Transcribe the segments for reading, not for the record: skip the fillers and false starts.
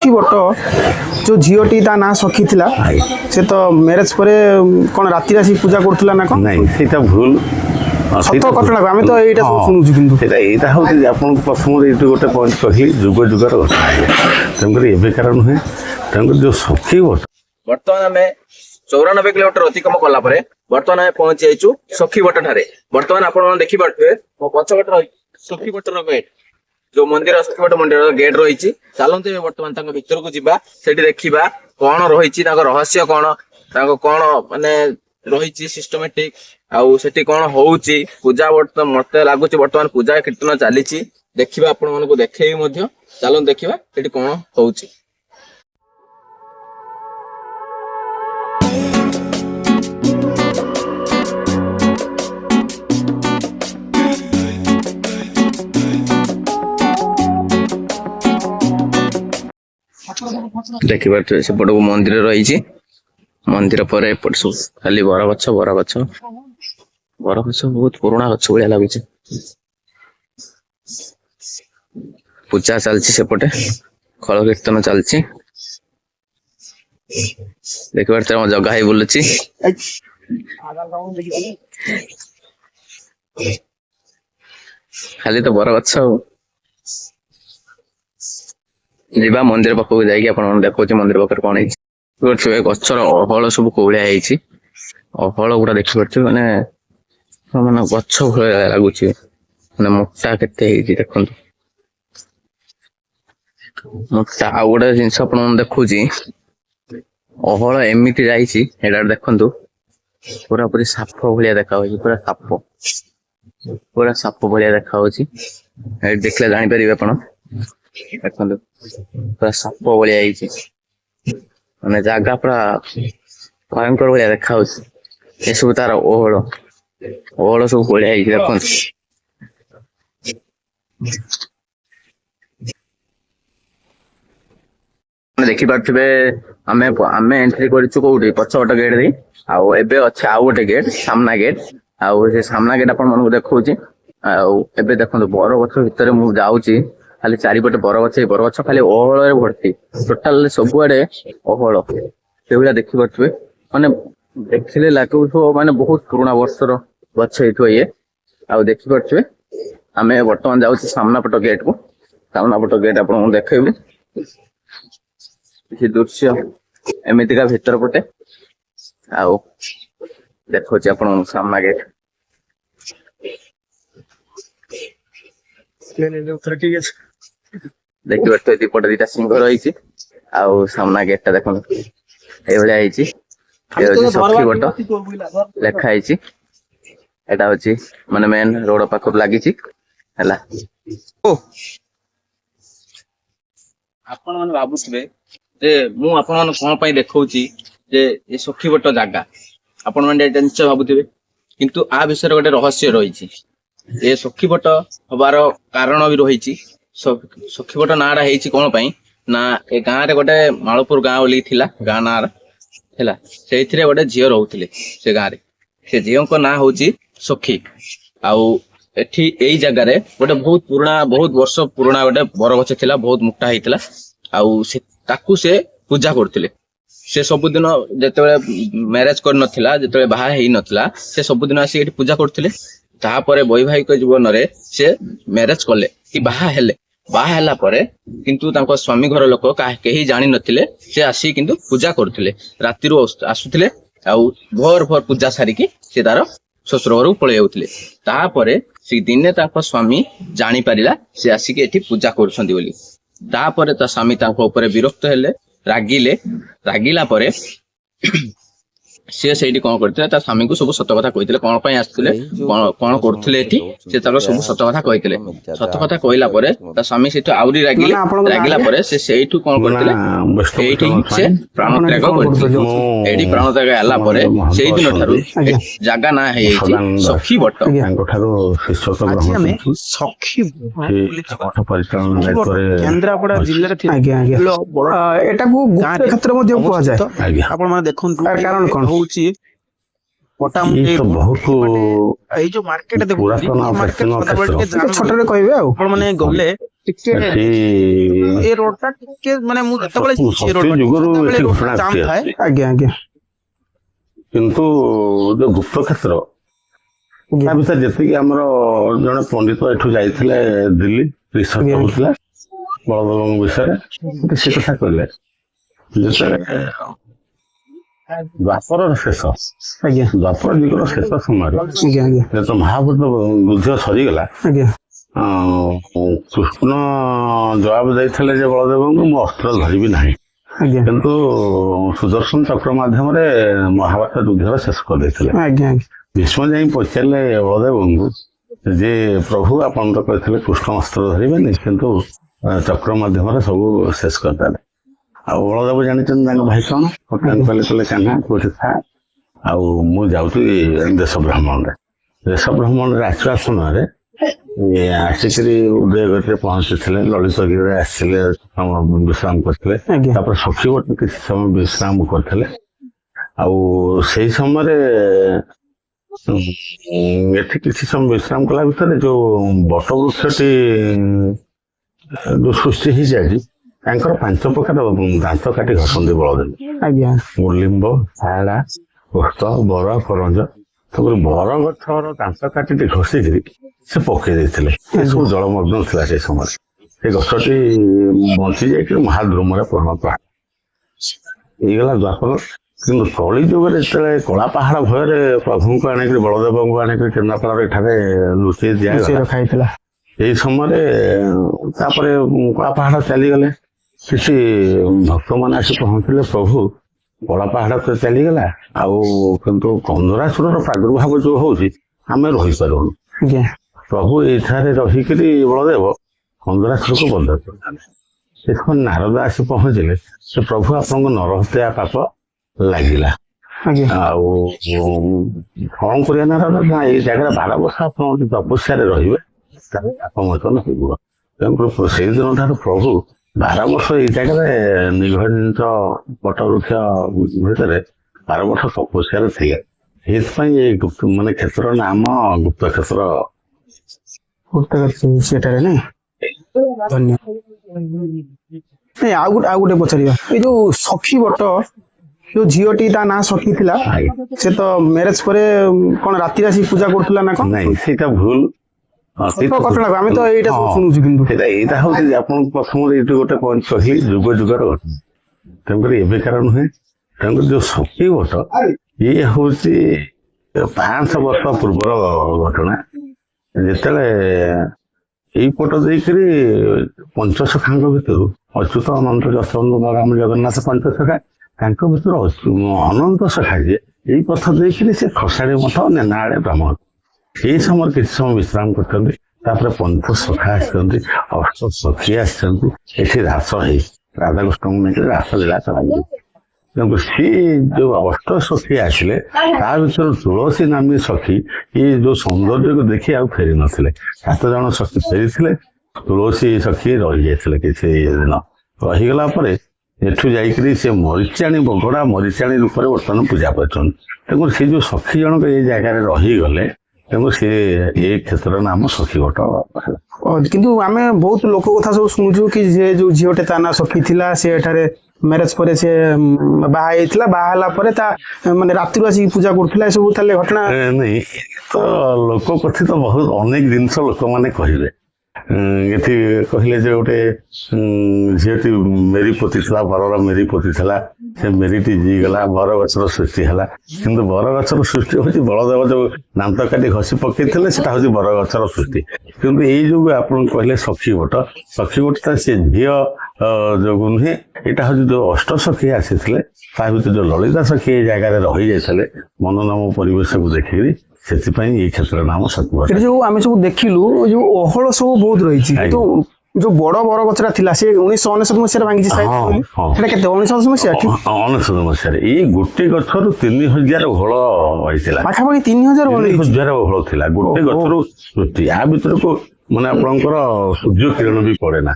कि बट जो झीटी ता ना सखी थिला से तो मैरिज पर कौन राति आसी पूजा करूला ना कौन नहीं सेटा भूल सत घटना आम तो यहाँ सब शुणुचु कि यहाँ हूँ आपको प्रथम ये गोटे पॉइंट कहली जुग जुगर घटना तेणुक एବେकार नुहे तेणुक जो सखी बर्तमान आम 94 किलोमीटर अतिक्रम कला बर्तमान आम पहुंची जाइचु सखी बट ठारे बर्तमान आप देखिपे मो पछपट सखी बटर गेट जो मंदिर सखी बट मंदिर गेट रही चलते बर्तमान भीतर को जावा से देखा कौन रही रहस्य कौन कौन माने रही सिस्टमेटिक आउ सेठी कौन होउची पूजा मत लगुच बर्तमान पूजा कीर्तन चली देखा आपण मानक देखे चलो देखा सेठी कौन होउची देखिए सेपट को मंदिर रही मंदिर पर एपट सब खाली बरगछ बहुत पुराना गछ भाया लगुच पूजा चलती सेपटे खल कीर्तन चलती देखिए जगह ही बुलुची खाली तो बरगछ जीवा मंदिर पाखक जाकि देखा मंदिर पाखे कौन है गचर अहल सब कौलिया अहल गुड़ा देखिपे मैंने मैंने गछ भाया लगुच मैंने मोटा केते देखु मोटा आ गोटे जिन देखुची अहल एमती जा देखु पूरा पूरी साप भाया देखा पूरा साप भाया देखा देखले जापर आप देखो पूरा साप भाया मैंने जगह पूरा भयंकर भाया देखा ये सब तार ओहल सब भाया देख देखिपे आम आम एंट्री करोटी पछपट गेट दे आउ अच्छे आउ गोटे गेट सामना गेट आउ से सामना गेट आप देखा आउ देखो बरगछ भितर मुझे जाऊँगी खाली चारिपटे बरगछ खाली अहल भर्ती टोटाल सबुआडे अहल से देखिपे माने देखिले लगे माने बहुत पुराना वर्षर गछ ये आउ देखिपे आम बर्तमान जाऊँ सामना पट गेट को सामना पट गेट आप देखेबी दृश्य एमतीका भीतर पटे आउ देखो आप सामना गेट देखिए तो दीपट दीटा सिंह रही आउ सामना गेटा देख ये सखी बट लिखाई एटा हूँ माने मेन रोड पाखक लगी आपण मैंने भावुवे जे मु आपण कौन देखौची जे ये सखी बट जगह आपण मैंने निश्चय भावुवे किंतु आ विषय गोटे रहस्य रही ये सखी बट हबार कारण भी रही सखी बट नाटा कौन ना ए गाँव रे गोटे मालपुर गाँव बोली थिला गाँ ना है से गोटे झील रोते से गाँव से झील को ना हूँ सखी आउ एठी एई जगह रे गोटे बहुत वर्ष पुराना गोटे बरगछ थिला बहुत मोटा होता आउ से ताकू से पूजा करथिले से सबुदिन जेते मैरेज कर नथिला जेते बाहा हेई नथिला से सबुदिन आसी एठी पूजा करथिले तापर वैवाहिक जीवन रे से मैरेज कले कि बाहा हैला परे किंतु तांको स्वामी घर लोक केही जानि नथिले से आसी किंतु पूजा करथिले राति रो आसुथिले आउ भोर भोर पूजा सारी की से तार ससुर घर पळे जाउथिले तापर से दिने तांको स्वामी जानि परिला से आसी के एठी पूजा करछंदी बोली तापर ता स्वामी तांको ऊपर विरक्त हेले रागिला परे सी कौन करते स्वामी को सब सत कथा कहते कौन आसते कौन करते सब सत कथा कहते सत कथा कहला स्वामी से आहरी रागिला से कौन करते से प्राण त्याग करते प्राण त्याग है से दिन ठारू जगह ना है सखी बट सखी केन्द्रापड़ा जिले कारण कौन ଇଏ ତ ବହୁତ ଏଇ ଯୋଉ ମାର୍କେଟ ପୁରାତନ ପ୍ରାଚୀନ କ୍ଷେତ୍ର। ଛୋଟରେ କହିବେ ଆଉ ଆପଣ ମାନେ ଗଲେ ଟିକେ ଏଠି ଏ ରୋଡ ଟା ଟିକେ ମାନେ ମୁଁ ଯେତେବେଳେ ସତ୍ୟ ଯୁଗରୁ ଏଠି ଘଟଣା ଘଟି ଆସିଛି। ଆଜ୍ଞା ଆଜ୍ଞା କିନ୍ତୁ ଯୋଉ ଗୁପ୍ତ କ୍ଷେତ୍ର ତା ଭିତରେ ଯେତିକି ଆମର ଜଣେ ପଣ୍ଡିତ ଏଠୁ ଯାଇଥିଲେ ଦିଲ୍ଲୀ ରିସର୍ଚ୍ଚ ଆଜ୍ଞା। ହଉଥିଲା ବଳଦେବଙ୍କ ବିଷୟରେ ସେ କଥା କହିଲେ ଯେତେବେଳେ ଦ୍ୱାପରର ଶେଷ ଆଜ୍ଞା ଦ୍ୱାପର ଯୁଗର ଶେଷ ସମୟରେ ଆଜ୍ଞା ଆଜ୍ଞା ଯେହେତୁ ମହାଭାରତ ଯୁଦ୍ଧ ସରିଗଲା ଆଜ୍ଞା କୃଷ୍ଣ ଜବାବ ଦେଇଥିଲେ ଯେ ବଳଦେବଙ୍କୁ ମୁଁ ଅସ୍ତ୍ର ଧରିବି ନାହିଁ, ଆଜ୍ଞା କିନ୍ତୁ ସୁଦର୍ଶନ ଚକ୍ର ମାଧ୍ୟମରେ ମହାଭାରତ ଯୁଦ୍ଧର ଶେଷ କରିଦେଇଥିଲେ। ଆଜ୍ଞା ଭୀଷ୍ମ ଯାଇ ପଚାରିଲେ ବଳଦେବଙ୍କୁ ଯେ ପ୍ରଭୁ ଆପଣ ତ କହିଥିଲେ କୃଷ୍ଣ ଅସ୍ତ୍ର ଧରିବେନି, କିନ୍ତୁ ଚକ୍ର ମାଧ୍ୟମରେ ସବୁ ଶେଷ କରିଦେଲେ। ଆଉ ବଳଦେବ ଜାଣିଛନ୍ତି ତାଙ୍କ ଭାଇ କଣ କହିଲେ କାହ୍ନା କୋଉଠି ଥା, ଆଉ ମୁଁ ଯାଉଛି ଦେଶ ଭ୍ରମଣରେ। ଦେଶ ଭ୍ରମଣରେ ଆସିବା ସମୟରେ ଆସିକରି ଉଦୟଗିରିରେ ପହଞ୍ଚିଥିଲେ, ଲଳିତଗିରିରେ ଆସିଥିଲେ, ବିଶ୍ରାମ କରିଥିଲେ। ଆଜ୍ଞା। ତାପରେ ସଖିବଟ କିଛି ସମୟ ବିଶ୍ରାମ କରିଥିଲେ। ଆଉ ସେଇ ସମୟରେ ଏଠି କିଛି ସମୟ ବିଶ୍ରାମ କଲା ଭିତରେ ଯୋଉ ବଟ ବୃକ୍ଷଟି ଯୋଉ ସୃଷ୍ଟି ହେଇଯାଇଛି ତାଙ୍କର 5 ପ୍ରକାର ଦାନ୍ତ କାଟି ଘଷନ୍ତି ବଳଦେବ। ଆଜ୍ଞା ଲିମ୍ବ, ଶାଳା, ଓସ୍ତ, ବର, କରଞ୍ଜ, ତାପରେ ବର ଗଛର ଦାନ୍ତ କାଟିଟି ଘଷିକିରି ସେ ପକେଇ ଦେଇଥିଲେ। ଏସବୁ ଜଳମଗ୍ନ ଥିଲା ସେ ସମୟରେ। ସେ ଗଛଟି ବଞ୍ଚି ଯାଇକି ମହାଦ୍ରୁମରେ ପରିଣତ ହେଇଗଲା ଦ୍ୱାପର। କିନ୍ତୁ କଳି ଯୁଗରେ ଯେତେବେଳେ କଳା ପାହାଡ ଭୟରେ ପ୍ରଭୁଙ୍କୁ ଆଣିକରି ବଳଦେବଙ୍କୁ ଆଣିକରି କେନ୍ଦ୍ରାପଡ଼ାରେ ଏଠାରେ ଲୁଚେଇ ଦିଆଗଲା, ରଖା ହେଇଥିଲା। ଏଇ ସମୟରେ ତାପରେ କଳା ପାହାଡ ଚାଲିଗଲେ। କିଛି ଭକ୍ତମାନେ ଆସି ପହଞ୍ଚିଲେ, ପ୍ରଭୁ କଳା ପାହାଡ ତ ଚାଲିଗଲା, ଆଉ କିନ୍ତୁ କନ୍ଦରାସୁରର ପ୍ରାଦୁର୍ଭାବ ଯୋଉ ହଉଛି ଆମେ ରହିପାରୁନୁ। ଆଜ୍ଞା ପ୍ରଭୁ ଏଇଠାରେ ରହିକିରି ବଳଦେବ କନ୍ଦରାସୁରକୁ ବନ୍ଧ କରିଥାନ୍ତି। ସେ ସମୟରେ ନାରଦ ଆସି ପହଞ୍ଚିଲେ, ସେ ପ୍ରଭୁ ଆପଣଙ୍କ ନରହତ୍ୟା ପାପ ଲାଗିଲା, ଆଜ୍ଞା ଆଉ କଣ କରିବା ନାରଦ, ନା ଏଇ ଜାଗାରେ 12 ବର୍ଷ ଆପଣ ଯଦି ତପସ୍ୟାରେ ରହିବେ ତାହେଲେ ପାପମୋଚନ ହେଇଯିବ। ତେଣୁକରି ସେଇଦିନ ଠାରୁ ପ୍ରଭୁ 12 ବର୍ଷ ଏଇ ଜାଗାରେ ନିଘଞ୍ଚ ବଟବୃକ୍ଷ ଭିତରେ 12 ବର୍ଷ ତପସ୍ୟାରେ ଥିଲେ। ସେଇଥିପାଇଁ ଏଇ ଗୁପ୍ତ ମାନେ କ୍ଷେତ୍ର ନାମ ଗୁପ୍ତ କ୍ଷେତ୍ର। ସେଠାରେ ନାଇଁ ଧନ୍ୟବାଦ। ନାଇଁ ଆଉ ଗୋଟେ ପଚାରିବା, ଏଇ ଯୋଉ ସଖୀ ବଟ ଯୋଉ ଝିଅଟି ତା ନାଁ ସଖୀ ଥିଲା, ସେ ତ ମ୍ୟାରେଜ ପରେ କଣ ରାତିରେ ଆସିକି ପୂଜା କରୁଥିଲା ନା କଣ? ନାଇଁ ସେଇଟା ଭୁଲ ଘଟଣା ଆମେ ତ ଏଇଟା ସବୁ ଶୁଣୁଛୁ। କିନ୍ତୁ ଏଇଟା ହଉଛି ଯେ ଆପଣଙ୍କୁ ପ୍ରଥମରେ ଏଇଠି ଗୋଟେ ପଏଣ୍ଟ କହିଲି, ଯୁଗ ଯୁଗର ଘଟଣା, ତେଣୁକରି ଏବେକାର ନୁହେଁ। ତେଣୁକରି ଯୋଉ ସଖୀ ବଟ ଇଏ ହଉଛି 500 ବର୍ଷ ପୂର୍ବର ଘଟଣା। ଯେତେବେଳେ ଏଇପଟ ଦେଇକରି ପଞ୍ଚସଖାଙ୍କ ଭିତରୁ ଅଚ୍ୟୁତ, ଅନନ୍ତ, ଯଶୋବନ୍ତ, ରାମ, ଜଗନ୍ନାଥ ପଞ୍ଚସଖା, ତାଙ୍କ ଭିତରୁ ଅନନ୍ତ ସଖା ଯିଏ ଏଇ ପଥ ଦେଇକରି ସେ ଖସାଡ଼ି ମଠ, ନେନାଆଡ଼େ ବ୍ରାହ୍ମଣ ଏଇ ସମୟରେ କିଛି ସମୟ ବିଶ୍ରାମ କରିଛନ୍ତି। ତାପରେ ପଞ୍ଚ ସଖା ଆସିଛନ୍ତି, ଅଷ୍ଟ ସଖୀ ଆସିଛନ୍ତି। ଏଠି ରାସ ହେଇ ରାଧାକୃଷ୍ଣଙ୍କୁ ନେଇକି ରାସ ଲୀଳା କରାଯିବ। ତେଣୁ ସିଏ ଯୋଉ ଅଷ୍ଟ ସଖୀ ଆସିଲେ, ତା ଭିତରୁ ତୁଳସୀ ନାମୀ ସଖୀ ଇଏ ଯୋଉ ସୌନ୍ଦର୍ଯ୍ୟକୁ ଦେଖି ଆଉ ଫେରି ନଥିଲେ। 7 ଜଣ ସଖୀ ଫେରିଥିଲେ, ତୁଳସୀ ସଖୀ ରହିଯାଇଥିଲେ କିଛି ଦିନ। ରହିଗଲା ପରେ ଏଠୁ ଯାଇକରି ସେ ମରିଚାଣୀ ବଗଡ଼ା ମରିଚାଣୀ ରୂପରେ ବର୍ତ୍ତମାନ ପୂଜା ପାଉଛନ୍ତି। ତେଣୁ ସେ ଯୋଉ ସଖୀ ଜଣକ ଏଇ ଜାଗାରେ ରହିଗଲେ, ତେଣୁ ସେ ଏ କ୍ଷେତ୍ରର ନାମ ସଖୀ ବଟ। କିନ୍ତୁ ଆମେ ବହୁତ ଲୋକ କଥା ସବୁ ଶୁଣୁଛୁ କି ଯେ ଯୋଉ ଝିଅଟେ ତା ନାଁ ସଖୀ ଥିଲା, ସେ ଏଠାରେ ମ୍ୟାରେଜ ପରେ ସେ ବାହା ହେଇଥିଲା, ବାହା ହେଲା ପରେ ତା ମାନେ ରାତିରୁ ଆସିକି ପୂଜା କରୁଥିଲା, ଏସବୁ ତାହେଲେ ଘଟଣା ନାଇଁ ତ ଲୋକ କଥିତ ବହୁତ ଅନେକ ଜିନିଷ ଲୋକମାନେ କହିବେ। ଏଠି କହିଲେ ଯେ ଗୋଟେ ଝିଅଟି ମେରି ପୋତିଥିଲା, ବରର ମେରି ପୋତିଥିଲା, ସେ ମେରିଟି ଜିଇଗଲା, ବର ଗଛର ସୃଷ୍ଟି ହେଲା। କିନ୍ତୁ ବର ଗଛର ସୃଷ୍ଟି ହଉଛି ବଳଦେବ ଯୋଉ ଦାନ୍ତ କାଟି ଘଷି ପକେଇଥିଲେ, ସେଟା ହଉଛି ବର ଗଛର ସୃଷ୍ଟି। କିନ୍ତୁ ଏଇ ଯୋଉ ଆପଣ କହିଲେ ସଖୀ ବଟ ତା ସେ ଝିଅ ଯୋଗୁ ନୁହେଁ, ଏଇଟା ହଉଛି ଯୋଉ ଅଷ୍ଟ ସଖୀ ଆସିଥିଲେ, ତା ଭିତରେ ଯୋଉ ଲଳିତା ସଖୀ ଏଇ ଜାଗାରେ ରହିଯାଇଥିଲେ ମନୋରମ ପରିବେଶକୁ ଦେଖିକିରି, ସେଥିପାଇଁ ଏଇ କ୍ଷେତ୍ରର ନାମ ସଖୀ ବଟ। ଯୋଉ ଆମେ ସବୁ ଦେଖିଲୁ ଯୋଉ ଓହଳ ସବୁ ବହୁତ ରହିଛି, କିନ୍ତୁ ଯୋଉ ବଡ ବର ଗଛଟା ଥିଲା ସେ 1999 ମସିହାରେ ଭାଙ୍ଗିଛି। ସେଟା କେତେ 1999 ମସିହା? 1999 ମସିହାରେ ଏଇ ଗୋଟେ ଗଛରୁ 3000 ଓହଳ ହେଇଥିଲା, ପାଖାପାଖି 3000 ଓହଳ ଥିଲା ଗୋଟେ ଗଛରୁ ସୃଷ୍ଟି। ୟା ଭିତରକୁ ମାନେ ଆପଣଙ୍କର ସୂର୍ଯ୍ୟ କିରଣ ବି ପଡେ ନା,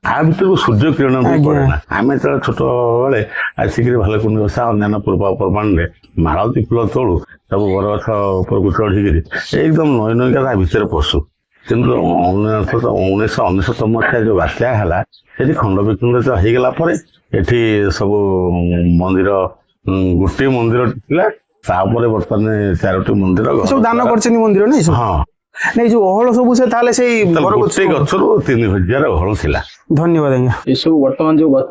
ଆ ଭିତରକୁ ସୂର୍ଯ୍ୟ କିରଣ ବି ଆଜ୍ଞା। ପଡେ ନା। ଆମେ ଯେତେବେଳେ ଛୋଟ ବେଳେ ଆସିକିରି ଭାଲୁକୁଣି ଓଷା ଅନ୍ୟାନ୍ୟ ପର୍ବପର୍ବାଣିରେ ମାଳତୀ ଫୁଲ ତୋଳୁ, ସବୁ ବରଗଛ ଉପରକୁ ଚଢିକିରି ଏକଦମ ନଈ ନଈକା ତା ଭିତରେ ପଶୁ। କିନ୍ତୁ 1999 ମସିହା ଯୋଉ ବାତ୍ୟା ହେଲା, ସେଠି ଖଣ୍ଡ ବିଖଣ୍ଡିତ ହେଇଗଲା ପରେ ଏଠି ସବୁ ମନ୍ଦିର, ଗୋଟିଏ ମନ୍ଦିର ଥିଲା, ତାପରେ ବର୍ତ୍ତମାନ 4ଟି ମନ୍ଦିର ସବୁ ଦାନ କରିଛନ୍ତି ମନ୍ଦିର ନାଇଁ ସବୁ। ହଁ, ନାଇଁ ଯୋଉ ଅହଳ ସବୁ ସେ ତାହେଲେ ସେଇ ତାହେଲେ ବରଗଛ। ଗୋଟେ ଗଛରୁ 3000 ଅହଳ ଥିଲା। ଧନ୍ୟବାଦ ଆଜ୍ଞା। ଏସବୁ ବର୍ତ୍ତମାନ ଯୋଉ ଗଛ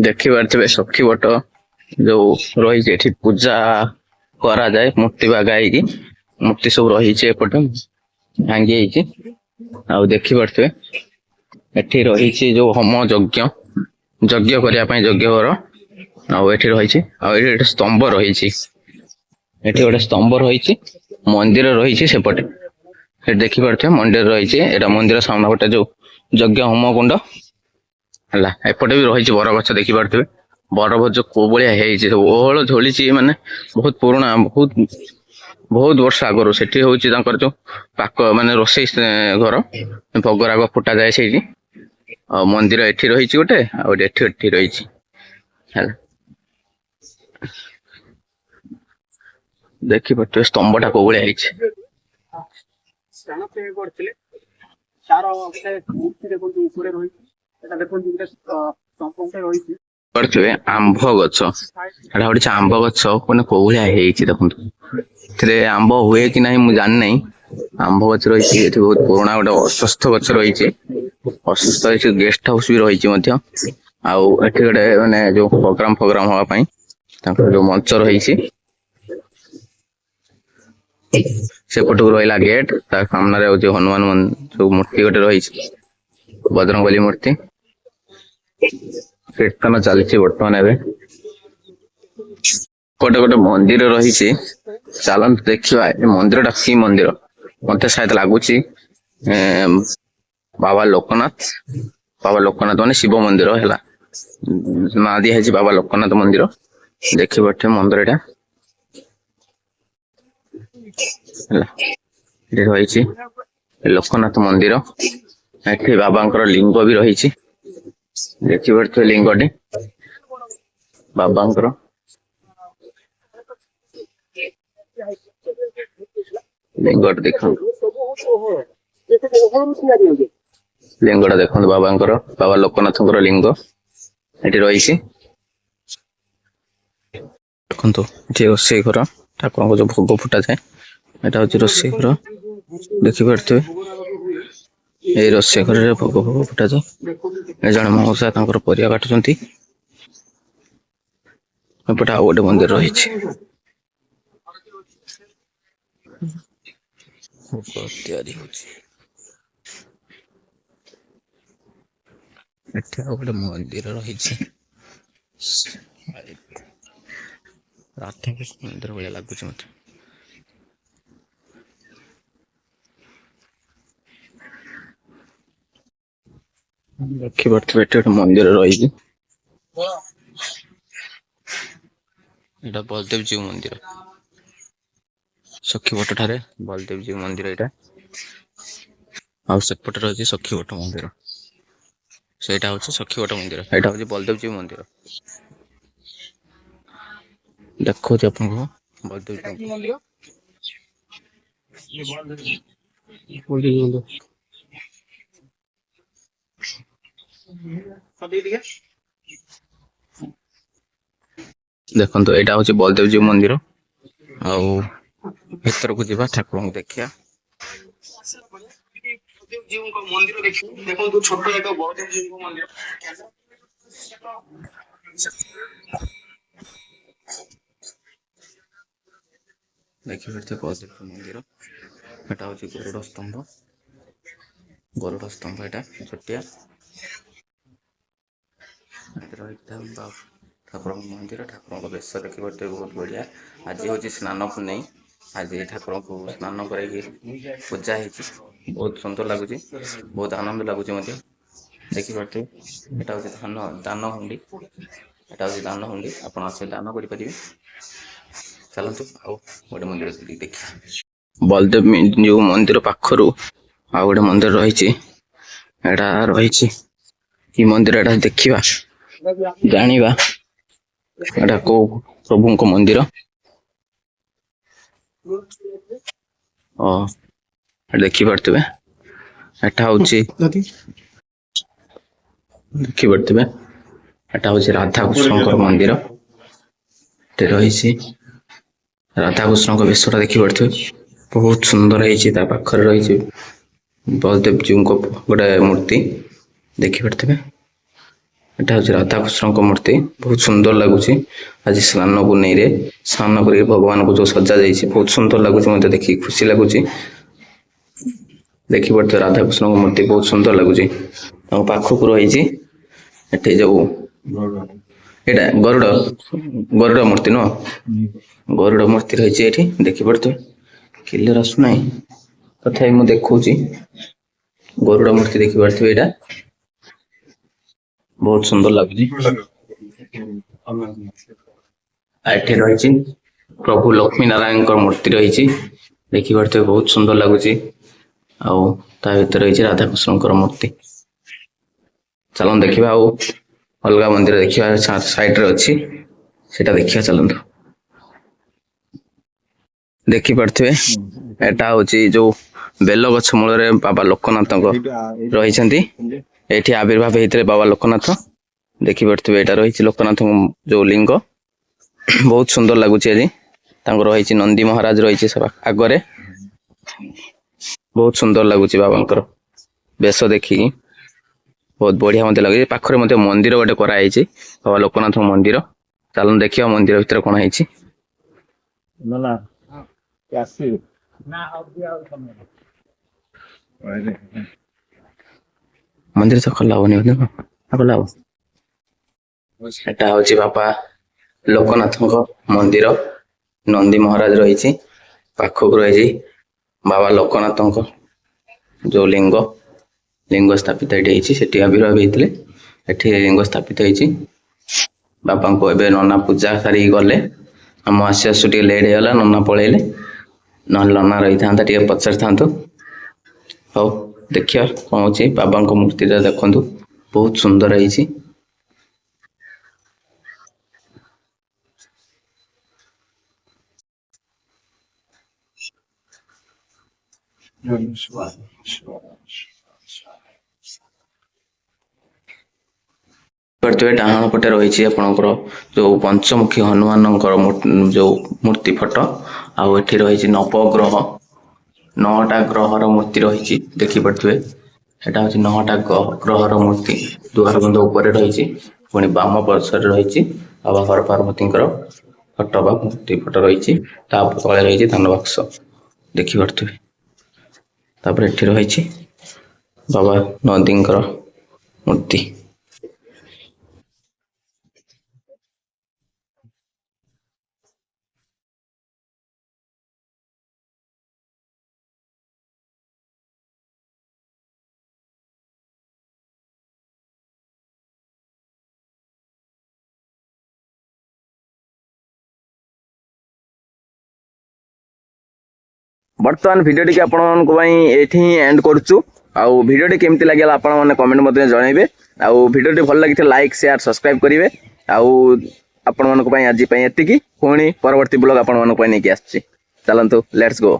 ଦେଖିପାରୁଥିବେ ସଖୀ ବଟ ଯୋଉ ରହିଛି ଏଠି ପୂଜା କରାଯାଏ, ମୂର୍ତ୍ତି ବାଗା ହେଇକି ମୂର୍ତ୍ତି ସବୁ ରହିଛି ଏପଟେ ଭାଙ୍ଗି ହେଇଛି। ଆଉ ଦେଖିପାରୁଥିବେ ଏଠି ରହିଛି ଯୋଉ ହୋମ ଯଜ୍ଞ କରିବା ପାଇଁ ଯଜ୍ଞ ଘର, ଆଉ ଏଠି ରହିଛି। ଆଉ ଏଠି ଗୋଟେ ସ୍ତମ୍ଭ ରହିଛି, ଏଠି ଗୋଟେ ସ୍ତମ୍ଭ ରହିଛି, ମନ୍ଦିର ରହିଛି ସେପଟେ। ଏଠି ଦେଖିପାରୁଥିବେ ମନ୍ଦିର ରହିଛି, ଏଇଟା ମନ୍ଦିର ସାମ୍ନା ଗୋଟେ ଯୋଉ ଯଜ୍ଞ ହୋମ କୁଣ୍ଡ ହେଲା। ଏପଟେ ବି ରହିଛି ବରଗଛ, ଦେଖିପାରୁଥିବେ ବରଗଛ କୋଉ ଭଳିଆ ହେଇଛି, ସବୁ ଓହଳ ଝୋଳିଛି, ମାନେ ବହୁତ ପୁରୁଣା, ବହୁତ ବର୍ଷ ଆଗରୁ। ସେଠି ହଉଛି ତାଙ୍କର ଯୋଉ ପାକ ମାନେ ରୋଷେଇ ଘର, ଭୋଗରାଗ ଫୁଟା ଯାଏ ସେଇଠି। ଆଉ ମନ୍ଦିର ଏଠି ରହିଛି ଗୋଟେ, ଆଉ ଗୋଟେ ଏଠି ରହିଛି ହେଲା। ଦେଖିପାରୁଥିବେ ସ୍ତମ୍ଭ ଟା କୋଉ ଭଳିଆ ହେଇଛି। କରିଥିବେ ଆମ୍ବ ଗଛ, ଏଟା ଗୋଟେ ଆମ୍ବ ଗଛ, ମାନେ କୋଉ ଭଳିଆ ହେଇଛି ଦେଖନ୍ତୁ। ଏଥିରେ ଆମ୍ବ ହୁଏ କି ନାହିଁ ମୁଁ ଜାଣିନାହିଁ। ଆମ୍ବ ଗଛ ରହିଛି ଏଠି, ବହୁତ ପୁରୁଣା ଗୋଟେ ଅଶ୍ୱତ୍ଥ ଗଛ ରହିଛି। ଅସୁସ୍ଥ ହେଇଛି, ଗେଷ୍ଟ ହାଉସ ବି ରହିଛି ମଧ୍ୟ। ଆଉ ଏଠି ଗୋଟେ ମାନେ ଯୋଉ ପ୍ରୋଗ୍ରାମ ହବା ପାଇଁ ତାଙ୍କର ଯୋଉ ମଞ୍ଚ ରହିଛି, ସେପଟକୁ ରହିଲା ଗେଟ୍। ତା ସାମ୍ନାରେ ହଉଛି ହନୁମାନ ଯୋଉ ମୂର୍ତ୍ତି ଗୋଟେ ରହିଛି, ବଜରଙ୍ଗବଲି ମୂର୍ତ୍ତି। କୀର୍ତ୍ତନ ଚାଲିଛି ବର୍ତ୍ତମାନ ଏବେ। ଗୋଟେ ମନ୍ଦିର ରହିଛି, ଚାଲନ୍ତୁ ଦେଖିବା ଏ ମନ୍ଦିର ଟା କି ମନ୍ଦିର। ମତେ ସାୟଦ ଲାଗୁଛି ବାବା ଲୋକନାଥ ମାନେ ଶିବ ମନ୍ଦିର ହେଲା। ନାଁ ଦିଆ ହେଇଛି ବାବା ଲୋକନାଥ ମନ୍ଦିର। ଦେଖିପାରୁଥିବେ ମନ୍ଦିର ଟା ହେଲା, ଏଠି ରହିଛି ଲୋକନାଥ ମନ୍ଦିର। ଏଠି ବାବାଙ୍କର ଲିଙ୍ଗ ବି ରହିଛି, ଦେଖିପାରୁଥିବେ ଲିଙ୍ଗଟି ବାବାଙ୍କର। ଲିଙ୍ଗଟା ଦେଖନ୍ତୁ, ଲିଙ୍ଗଟା ଦେଖନ୍ତୁ ବାବାଙ୍କର, ବାବା ଲୋକନାଥଙ୍କର ଲିଙ୍ଗ ଏଠି ରହିଛି। ଦେଖନ୍ତୁ ଏଠି ରୋଷେଇ ଘର, ଠାକୁରଙ୍କ ଯୋଉ ଭୋଗ ଫୁଟା ଯାଏ, ଏଟା ହଉଛି ରୋଷେଇ ଘର। ଦେଖିପାରୁଥିବେ ଏଇ ରୋଷେଇ ଘରରେ ଭୋଗ ଫୁଟାଯାଏ। ଏ ଜଣେ ମଉସା ତାଙ୍କର ପରିବା କାଟୁଛନ୍ତି। ଏପଟେ ଆଉ ଗୋଟେ ମନ୍ଦିର ରହିଛି, ଭୋଗ ତିଆରି ହଉଛି। ଏଠି ଆଉ ଗୋଟେ ମନ୍ଦିର ରହିଛି, ରାଧାକୃଷ୍ଣ ମନ୍ଦିର ଭଳିଆ ଲାଗୁଛି ମତେ। ଦେଖିପାରୁଥିବେ ଏଠି ଗୋଟେ ମନ୍ଦିର ରହିଛି, ଏଇଟା ବଳଦେବଜୀଉ ମନ୍ଦିର। ସଖୀବଟ ଠାରେ ବଳଦେବଜୀଉ ମନ୍ଦିର ଏଇଟା। ଆଉ ସେପଟେ ରହିଛି ସଖୀବଟ ମନ୍ଦିର, ସେଇଟା ହଉଛି ସଖୀବଟ ମନ୍ଦିର, ଏଇଟା ହଉଛି ବଳଦେବଜୀଉ ମନ୍ଦିର। ଦେଖଉଛି ଆପଣଙ୍କୁ ବଳଦେବଜୀଉ ମନ୍ଦିର। ଦେଖନ୍ତୁ ଏଇଟା ହଉଛି ବଳଦେବଜୀଉ ମନ୍ଦିର। ଆଉ ଭିତରକୁ ଯିବା, ଠାକୁରଙ୍କୁ ଦେଖିବା। ବଳଦେବଜୀଉଙ୍କ ମନ୍ଦିର ଦେଖନ୍ତୁ, ଛୋଟ ଏକ ବଳଦେବଜୀଉଙ୍କ ମନ୍ଦିର। ଦେଖିପାରୁଥିବେ ବଳଦେବଜୀଉ ମନ୍ଦିର, ଏଟା ହଉଛି ଗରୁଡ ସ୍ତମ୍ଭ ଏଟା ଛୋଟିଆ ଠାକୁରଙ୍କ ମନ୍ଦିର। ଠାକୁରଙ୍କ ବେଶ ଦେଖିପାରୁଥିବେ ବହୁତ ବଢିଆ। ଆଜି ହଉଛି ସ୍ନାନ ପୂର୍ଣ୍ଣମୀ, ଆଜି ଠାକୁରଙ୍କୁ ସ୍ନାନ କରାଇକି ପୂଜା ହେଇଛି। ବହୁତ ସୁନ୍ଦର ଲାଗୁଛି, ବହୁତ ଆନନ୍ଦ ଲାଗୁଛି ମଧ୍ୟ। ଦେଖିପାରୁଥିବେ ଏଟା ହଉଛି ଦାନ ହୁଣ୍ଡି। ଏଟା ହଉଛି ଦାନ ହୁଣ୍ଡି, ଆପଣ ସେ ଦାନ କରିପାରିବେ। ଚାଲନ୍ତୁ ଆଉ ଗୋଟେ ମନ୍ଦିର ଦେଖିବା। ବଳଦେବ ଯୋଉ ମନ୍ଦିର ପାଖରୁ ଆଉ ଗୋଟେ ମନ୍ଦିର ରହିଛି, ଏଟା ରହିଛି କି ମନ୍ଦିର ଏଟା ଦେଖିବା, ଜାଣିବା ଏଟା କୋଉ ପ୍ରଭୁଙ୍କ ମନ୍ଦିର। ଦେଖିପାରୁଥିବେ ଏଟା ହଉଛି ଦେଖିପାରୁଥିବେ ଏଟା ହଉଛି ରାଧାକୃଷ୍ଣଙ୍କର ମନ୍ଦିର। ଏଠି ରହିଛି ରାଧାକୃଷ୍ଣଙ୍କ ବେଶଟା ଦେଖିପାରୁଥିବେ, ବହୁତ ସୁନ୍ଦର ହେଇଛି। ତା ପାଖରେ ରହିଛି ବଳଦେବ ଜୀଉଙ୍କ ଗୋଟେ ମୂର୍ତ୍ତି, ଦେଖିପାରୁଥିବେ। ଏଟା ହଉଛି ରାଧାକୃଷ୍ଣଙ୍କ ମୂର୍ତ୍ତି, ବହୁତ ସୁନ୍ଦର ଲାଗୁଛି। ଆଜି ସ୍ନାନ ପୂର୍ଣ୍ଣିମାରେ ସ୍ନାନ କରି ଭଗବାନଙ୍କୁ ଯୋଉ ସଜା ଯାଇଛି, ବହୁତ ସୁନ୍ଦର ଲାଗୁଛି। ମତେ ଦେଖିକି ଖୁସି ଲାଗୁଛି। ଦେଖିପାରୁଥିବେ ରାଧାକୃଷ୍ଣଙ୍କ ମୂର୍ତ୍ତି ବହୁତ ସୁନ୍ଦର ଲାଗୁଛି। ତାଙ୍କ ପାଖକୁ ରହିଛି ଏଠି ଯୋଉ ଏଇଟା ଗରୁଡ ମୂର୍ତ୍ତି ନୁହଁ, ଗରୁଡ ମୂର୍ତ୍ତି ରହିଛି ଏଠି, ଦେଖିପାରୁଥିବେ। କ୍ଲିୟର ଆସୁନାହିଁ ତଥାପି ମୁଁ ଦେଖଉଛି। ଗରୁଡ ମୂର୍ତ୍ତି ଦେଖିପାରୁଥିବେ, ଏଇଟା ବହୁତ ସୁନ୍ଦର ଲାଗୁଛି। ଏଠି ରହିଛି ପ୍ରଭୁ ଲକ୍ଷ୍ମୀ ନାରାୟଣଙ୍କ ମୂର୍ତ୍ତି ରହିଛି, ଦେଖିପାରୁଥିବେ ବହୁତ ସୁନ୍ଦର ଲାଗୁଛି। ଆଉ ତା ଭିତରେ ରହିଛି ରାଧାକୃଷ୍ଣଙ୍କର ମୂର୍ତ୍ତି। ଚାଲନ୍ତୁ ଦେଖିବା ଆଉ ଅଲଗା ମନ୍ଦିର ଦେଖିବା, ସାଇଡରେ ଅଛି ସେଟା ଦେଖିବା। ଚାଲନ୍ତୁ। ଦେଖିପାରୁଥିବେ ଏଟା ହଉଛି ଯୋଉ ବେଲ ଗଛ ମୂଳରେ ବାବା ଲୋକନାଥଙ୍କ ରହିଛନ୍ତି। ଏଠି ଆବିର୍ଭାବ ହେଇଥିଲେ ବାବା ଲୋକନାଥ। ଦେଖିପାରୁଥିବେ ଏଇଟା ରହିଛି ଲୋକନାଥଙ୍କ ଯୋଉ ଲିଙ୍ଗ, ବହୁତ ସୁନ୍ଦର ଲାଗୁଛି। ଆଜି ତାଙ୍କର ରହିଛି ନନ୍ଦୀ ମହାରାଜ ରହିଛି ଆଗରେ, ବହୁତ ସୁନ୍ଦର ଲାଗୁଛି ବାବାଙ୍କର ବେଶ ଦେଖିକି, ବହୁତ ବଢିଆ ମତେ ଲାଗୁଛି। ପାଖରେ ମଧ୍ୟ ମନ୍ଦିର ଗୋଟେ କରାହେଇଛି, ବାବା ଲୋକନାଥଙ୍କ ମନ୍ଦିର। ଚାଲନ୍ତୁ ଦେଖିବା ମନ୍ଦିର ଭିତରେ କଣ ହେଇଛି। ମନ୍ଦିର ତ ଖୋଲା ହବନି, ଖୋଲା ହବ। ଏଟା ହଉଛି ବାବା ଲୋକନାଥଙ୍କ ମନ୍ଦିର, ନନ୍ଦୀ ମହାରାଜ ରହିଛି। ପାଖକୁ ରହିଛି ବାବା ଲୋକନାଥଙ୍କ ଯୋଉ ଲିଙ୍ଗ ସ୍ଥାପିତ ଏଠି ହେଇଛି। ସେଠି ଆବିର୍ଭାବ ହେଇଥିଲେ, ଏଠି ଲିଙ୍ଗ ସ୍ଥାପିତ ହେଇଛି। ବାପାଙ୍କୁ ଏବେ ନନା ପୂଜା ସାରିକି ଗଲେ, ଆମ ଆସୁ ଆସୁ ଟିକେ ଲେଟ୍ ହେଇଗଲା, ନନା ପଳେଇଲେ। ନହେଲେ ନନା ରହିଥାନ୍ତା, ଟିକେ ପଚାରିଥାନ୍ତୁ। ହଉ ଦେଖିବା କଣ ହଉଛି। ବାବାଙ୍କ ମୂର୍ତ୍ତିଟା ଦେଖନ୍ତୁ, ବହୁତ ସୁନ୍ଦର ହେଇଛି। ଡାହାଣ ପଟେ ରହିଛି ଆପଣଙ୍କର ଯୋଉ ପଞ୍ଚମୁଖୀ ହନୁମାନଙ୍କର ଯୋଉ ମୂର୍ତ୍ତି ଫଟୋ। ଆଉ ଏଠି ରହିଛି ନବଗ୍ରହ, 9ଟା ଗ୍ରହର ମୂର୍ତ୍ତି ରହିଛି, ଦେଖିପାରୁଥିବେ। ସେଟା ହଉଛି 9ଟା ଗ୍ରହର ମୂର୍ତ୍ତି ଦୁଆର ବନ୍ଧ ଉପରେ ରହିଛି। ପୁଣି ବାମ ପାର୍ଶ୍ୱରେ ରହିଛି ବାବା ହର ପାର୍ବତୀଙ୍କର ଫଟୋ ବା ମୂର୍ତ୍ତି ଫଟୋ ରହିଛି। ତା ତଳେ ରହିଛି ଧାନ ବାକ୍ସ, ଦେଖିପାରୁଥିବେ। ତାପରେ ଏଠି ରହିଛି ବାବା ନଦୀଙ୍କର ମୂର୍ତ୍ତି। ବର୍ତ୍ତମାନ ଭିଡ଼ିଓଟି ଆପଣମାନଙ୍କ ପାଇଁ ଏଇଠି ହିଁ ଏଣ୍ଡ କରୁଛୁ। ଆଉ ଭିଡ଼ିଓଟି କେମିତି ଲାଗିଲା ଆପଣମାନେ କମେଣ୍ଟ ମଧ୍ୟ ଜଣାଇବେ। ଆଉ ଭିଡ଼ିଓଟି ଭଲ ଲାଗିଥିଲେ ଲାଇକ୍, ସେୟାର, ସବସ୍କ୍ରାଇବ୍ କରିବେ। ଆଉ ଆପଣମାନଙ୍କ ପାଇଁ ଆଜି ପାଇଁ ଏତିକି। ପୁଣି ପରବର୍ତ୍ତୀ ବ୍ଲଗ ଆପଣମାନଙ୍କ ପାଇଁ ନେଇକି ଆସିଛି। ଚାଲନ୍ତୁ, ଲେଟ୍ସ ଗୋ।